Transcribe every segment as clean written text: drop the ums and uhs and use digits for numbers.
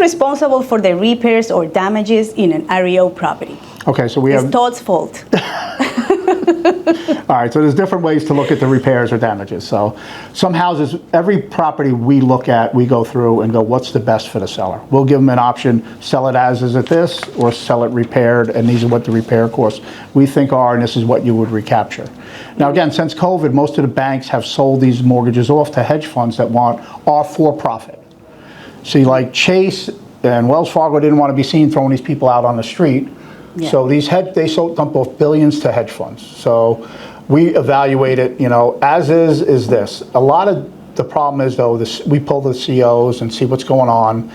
responsible for the repairs or damages in an REO property? Okay, so we have... It's Todd's fault. All right, so there's different ways to look at the repairs or damages. So some houses, every property we look at, we go through and go, what's the best for the seller? We'll give them an option, sell it as is at this, or sell it repaired, and these are what the repair costs we think are, and this is what you would recapture. Now again, since COVID, most of the banks have sold these mortgages off to hedge funds that are for profit. See, like Chase and Wells Fargo didn't want to be seen throwing these people out on the street. Yeah. So they dump off billions to hedge funds. So we evaluate it, as is this. A lot of the problem is though, we pull the COs and see what's going on.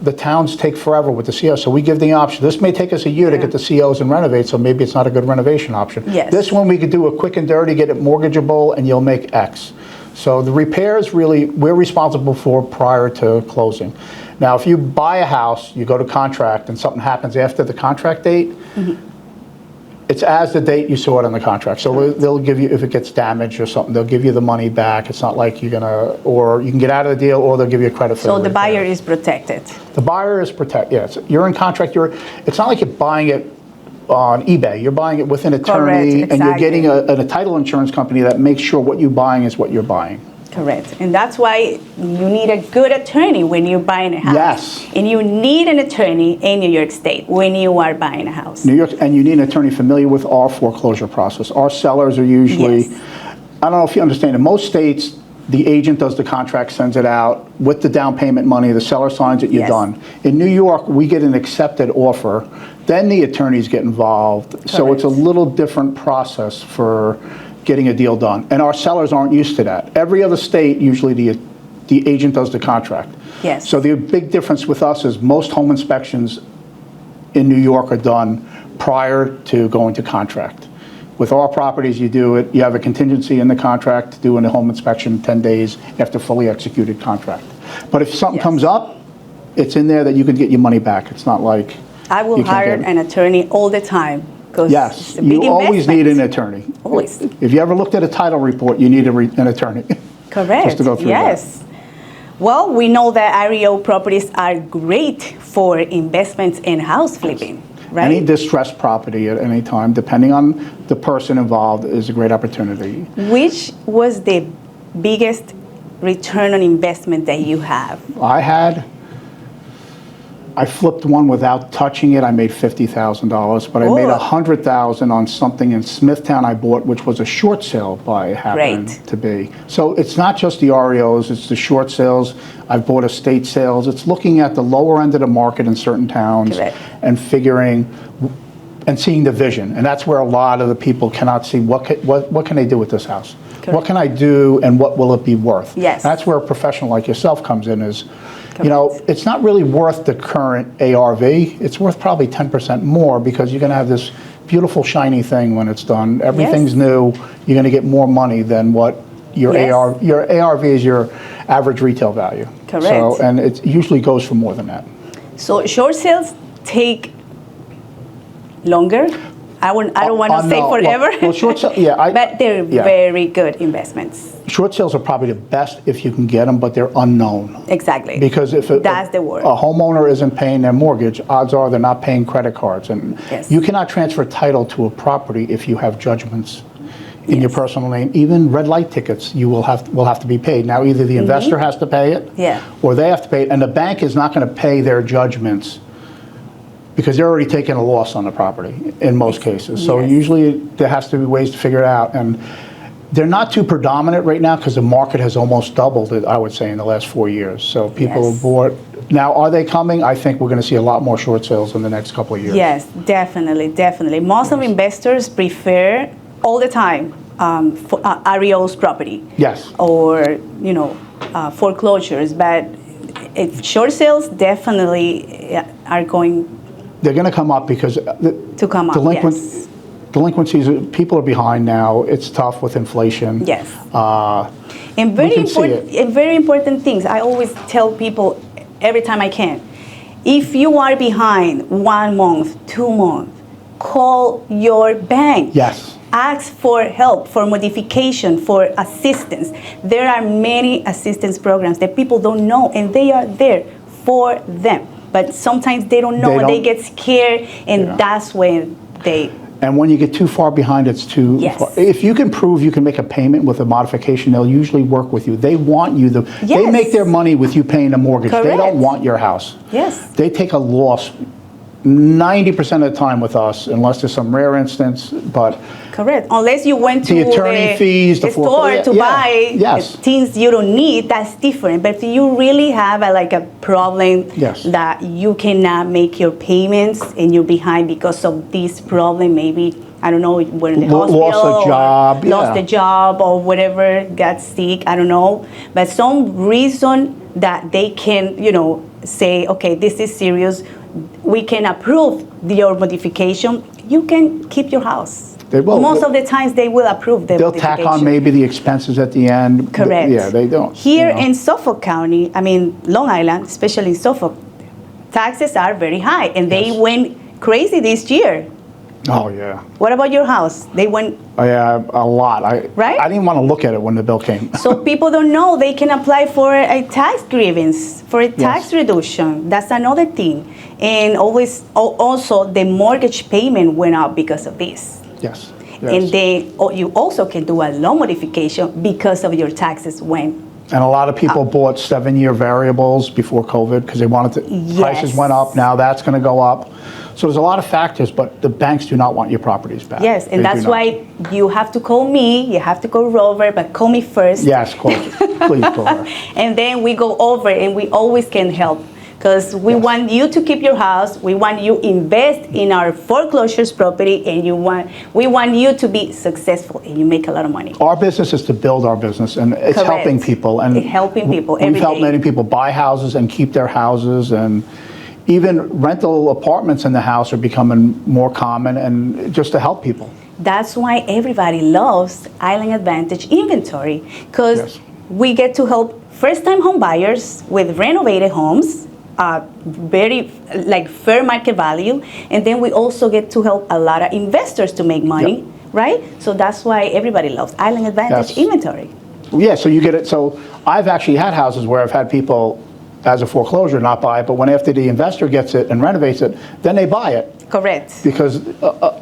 The towns take forever with the COs, so we give the option. This may take us a year to get the COs and renovate, so maybe it's not a good renovation option. Yes. This one we could do a quick and dirty, get it mortgageable, and you'll make X. So the repairs really, we're responsible for prior to closing. Now, if you buy a house, you go to contract, and something happens after the contract date, it's as the date you saw it on the contract. So they'll give you, if it gets damaged or something, they'll give you the money back. It's not like or you can get out of the deal, or they'll give you a credit for So the buyer is protected. The buyer is protected, yes. You're in contract, it's not like you're buying it on eBay. You're buying it with an attorney, Correct, and you're getting a title insurance company that makes sure what you're buying is what you're buying. Correct. And that's why you need a good attorney when you're buying a house. Yes. And you need an attorney in New York State when you are buying a house. New York, and you need an attorney familiar with our foreclosure process. Our sellers are usually, I don't know if you understand, in most states, the agent does the contract, sends it out with the down payment money, the seller signs it, you're done. In New York, we get an accepted offer, then the attorneys get involved. Correct. So it's a little different process for getting a deal done. And our sellers aren't used to that. Every other state, usually the agent does the contract. Yes. So the big difference with us is most home inspections in New York are done prior to going to contract. With our properties, you do it, you have a contingency in the contract to do a home inspection 10 days after fully executed contract. But if something comes up, it's in there that you can get your money back. It's not like I will hire an attorney all the time. Yes, you always need an attorney. Always. If you ever looked at a title report, you need an attorney. Correct. Just to go through that. Well, we know that REO properties are great for investments in house flipping, right? Any distressed property at any time, depending on the person involved, is a great opportunity. Which was the biggest return on investment that you have? I flipped one without touching it. I made $50,000, but I made $100,000 on something in Smithtown I bought, which was a short sale by happened to be. So it's not just the REOs, it's the short sales. I've bought estate sales. It's looking at the lower end of the market in certain towns and figuring and seeing the vision. And that's where a lot of the people cannot see what can they do with this house? What can I do and what will it be worth? Yes. That's where a professional like yourself comes in is, it's not really worth the current ARV. It's worth probably 10% more because you're going to have this beautiful shiny thing when it's done. Everything's new. You're going to get more money than what your ARV is, your average retail value. Correct. So, and it usually goes for more than that. So short sales take longer. I don't want to say forever. Well, short sales, but they're very good investments. Short sales are probably the best if you can get them, but they're unknown. Exactly. Because if that's the word. A homeowner isn't paying their mortgage, odds are they're not paying credit cards. And you cannot transfer title to a property if you have judgments in your personal name. Even red light tickets will have to be paid. Now either the investor has to pay it or they have to pay it, and the bank is not going to pay their judgments because they're already taking a loss on the property in most cases. So usually there has to be ways to figure it out. And they're not too predominant right now because the market has almost doubled, I would say, in the last 4 years. So people have bought. Now, are they coming? I think we're going to see a lot more short sales in the next couple of years. Yes, definitely. Most of investors prefer all the time REO's property. Yes. Or, foreclosures. But if short sales definitely are going. They're going to come up because delinquencies, people are behind now. It's tough with inflation. Yes. And very important things. I always tell people every time I can. If you are behind 1 month, 2 months, call your bank. Yes. Ask for help, for modification, for assistance. There are many assistance programs that people don't know, and they are there for them. but sometimes they don't know, and they get scared, and that's when they... And when you get too far behind, it's too far. If you can prove you can make a payment with a modification, they'll usually work with you. They want you, they make their money with you paying a mortgage. Correct. They don't want your house. Yes. They take a loss 90% of the time with us, unless there's some rare instance, but... Correct. Unless you went to the attorney fees, the store to buy things you don't need, that's different. But if you really have a problem that you cannot make your payments and you're behind because of this problem, maybe, I don't know, we're in the hospital, lost a job or whatever, got sick, I don't know. But some reason that they can, say, okay, this is serious, we can approve your modification, you can keep your house. They will. Most of the times they will approve the modification. They'll tack on maybe the expenses at the end. Correct. Yeah, they don't. Here in Suffolk County, Long Island, especially in Suffolk, taxes are very high, and they went crazy this year. Oh, yeah. What about your house? They went... Oh, yeah, a lot. Right? I didn't want to look at it when the bill came. So people don't know they can apply for a tax grievance, for a tax reduction. That's another thing. And also the mortgage payment went up because of this. Yes. And you also can do a loan modification because of your taxes went. And a lot of people bought 7-year variables before COVID because they wanted to, prices went up, now that's going to go up. So there's a lot of factors, but the banks do not want your properties back. Yes, and that's why you have to call me, you have to call Robert, but call me first. Yes, please call her. And then we go over, and we always can help. Because we want you to keep your house, we want you invest in our foreclosures property, and we want you to be successful and you make a lot of money. Our business is to build our business, and it's helping people. And helping people every we've helped many people buy houses and keep their houses, and even rental apartments in the house are becoming more common, and just to help people. That's why everybody loves Island Advantage Inventory, because we get to help first-time home buyers with renovated homes, very fair market value, and then we also get to help a lot of investors to make money, right? So that's why everybody loves Island Advantage Inventory. Yeah, so you get it. So I've actually had houses where I've had people as a foreclosure not buy it, but when after the investor gets it and renovates it, then they buy it. Correct. Because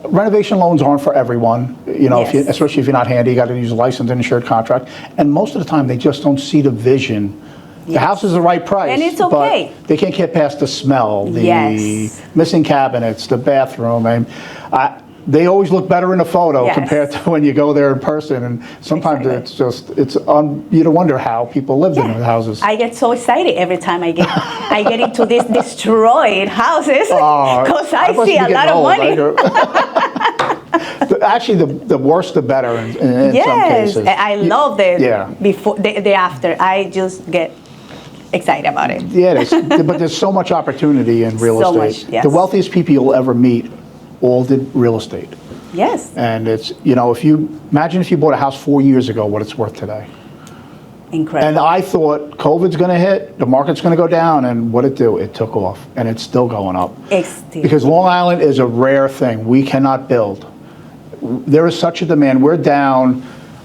renovation loans aren't for everyone, especially if you're not handy, you got to use a licensed and insured contract, and most of the time they just don't see the vision. The house is the right price, and it's okay, but they can't get past the smell, the missing cabinets, the bathroom, and they always look better in a photo compared to when you go there in person. And sometimes it's you don't wonder how people lived in the houses. I get so excited every time I get into these destroyed houses because I see a lot of money. Actually, the worse the better in some cases. I love the before, the after. I just get excited about it. Yeah, but there's so much opportunity in real estate. Much, the wealthiest people you'll ever meet all did real estate. Yes. And it's, imagine if you bought a house 4 years ago, what it's worth today. Incredible. And I thought COVID's going to hit, the market's going to go down, and what it do? It took off, and it's still going up. Because Long Island is a rare thing. We cannot build. There is such a demand. We're down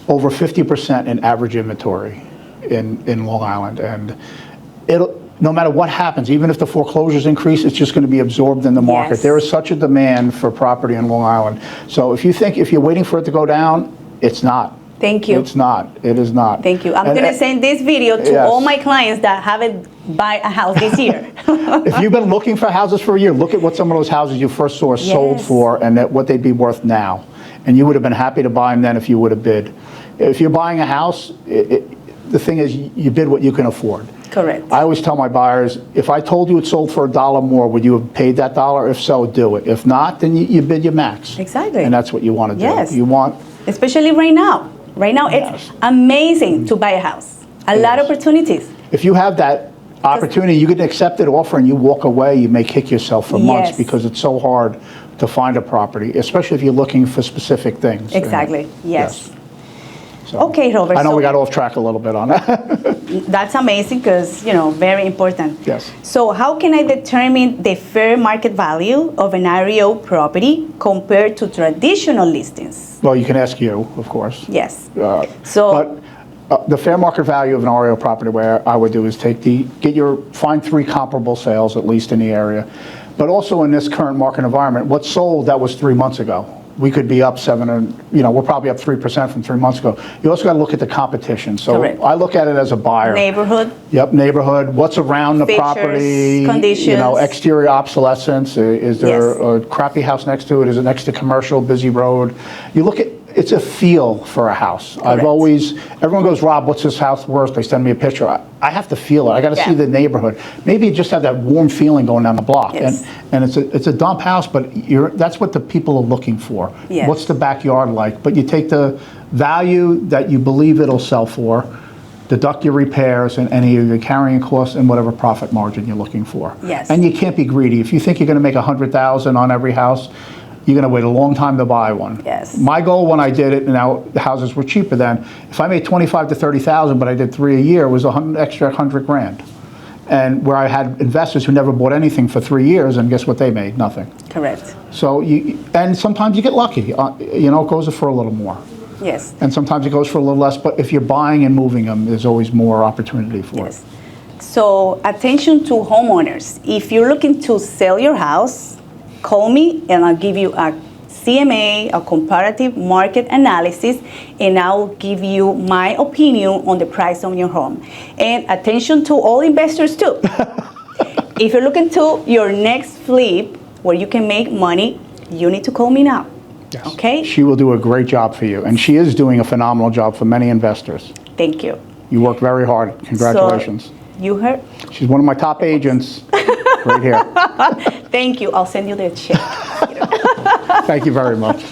over 50% in average inventory in Long Island, and no matter what happens, even if the foreclosures increase, it's just going to be absorbed in the market. Yes. There is such a demand for property in Long Island. So if you're waiting for it to go down, it's not. Thank you. It's not. It is not. Thank you. I'm going to send this video to all my clients that haven't bought a house this year. If you've been looking for houses for a year, look at what some of those houses you first saw sold for and what they'd be worth now. And you would have been happy to buy them then if you would have bid. If you're buying a house, the thing is you bid what you can afford. Correct. I always tell my buyers, if I told you it sold for $1 more, would you have paid that dollar? If so, do it. If not, then you bid your max. Exactly. And that's what you want to do. Yes. You want... Especially right now. Right now, it's amazing to buy a house. A lot of opportunities. If you have that opportunity, you get an accepted offer and you walk away, you may kick yourself for months because it's so hard to find a property, especially if you're looking for specific things. Exactly. Yes. So, okay, Robert. I know we got off track a little bit on that. That's amazing because, very important. Yes. So how can I determine the fair market value of an REO property compared to traditional listings? Well, you can ask you, of course. Yes. But the fair market value of an REO property, where I would do is find 3 comparable sales at least in the area, but also in this current market environment, what sold that was 3 months ago. We could be up 7, or we're probably up 3% from 3 months ago. You also got to look at the competition. So Correct. I look at it as a buyer. Neighborhood. Yep, neighborhood. What's around the Features, property? conditions. Exterior obsolescence. Is there Yes. a crappy house next to it? Is it next to commercial, busy road? You look at. It's a feel for a house. Correct. Everyone goes, Rob, what's this house worth? They send me a picture. I have to feel it. I got to see Yeah. the neighborhood. Maybe you just have that warm feeling going down the block. Yes. And it's a dump house, but that's what the people are looking for. Yes. What's the backyard like? But you take the value that you believe it'll sell for, deduct your repairs and any of your carrying costs and whatever profit margin you're looking for. Yes. And you can't be greedy. If you think you're going to make $100,000 on every house, you're going to wait a long time to buy one. Yes. My goal when I did it, now the houses were cheaper then. If I made 25 to 30,000, but I did 3 a year, it was extra $100,000. And where I had investors who never bought anything for 3 years, and guess what they made? Nothing. Correct. So and sometimes you get lucky. It goes for a little more. Yes. And sometimes it goes for a little less. But if you're buying and moving them, there's always more opportunity for Yes. So attention to homeowners. If you're looking to sell your house, call me and I'll give you a CMA, a comparative market analysis, and I'll give you my opinion on the price of your home. And attention to all investors too. If you're looking to your next flip where you can make money, you need to call me now. Yes. Okay? She will do a great job for you. And she is doing a phenomenal job for many investors. Thank you. You work very hard. Congratulations. So, you heard? She's one of my top agents right here. Thank you. I'll send you the check. Thank you very much.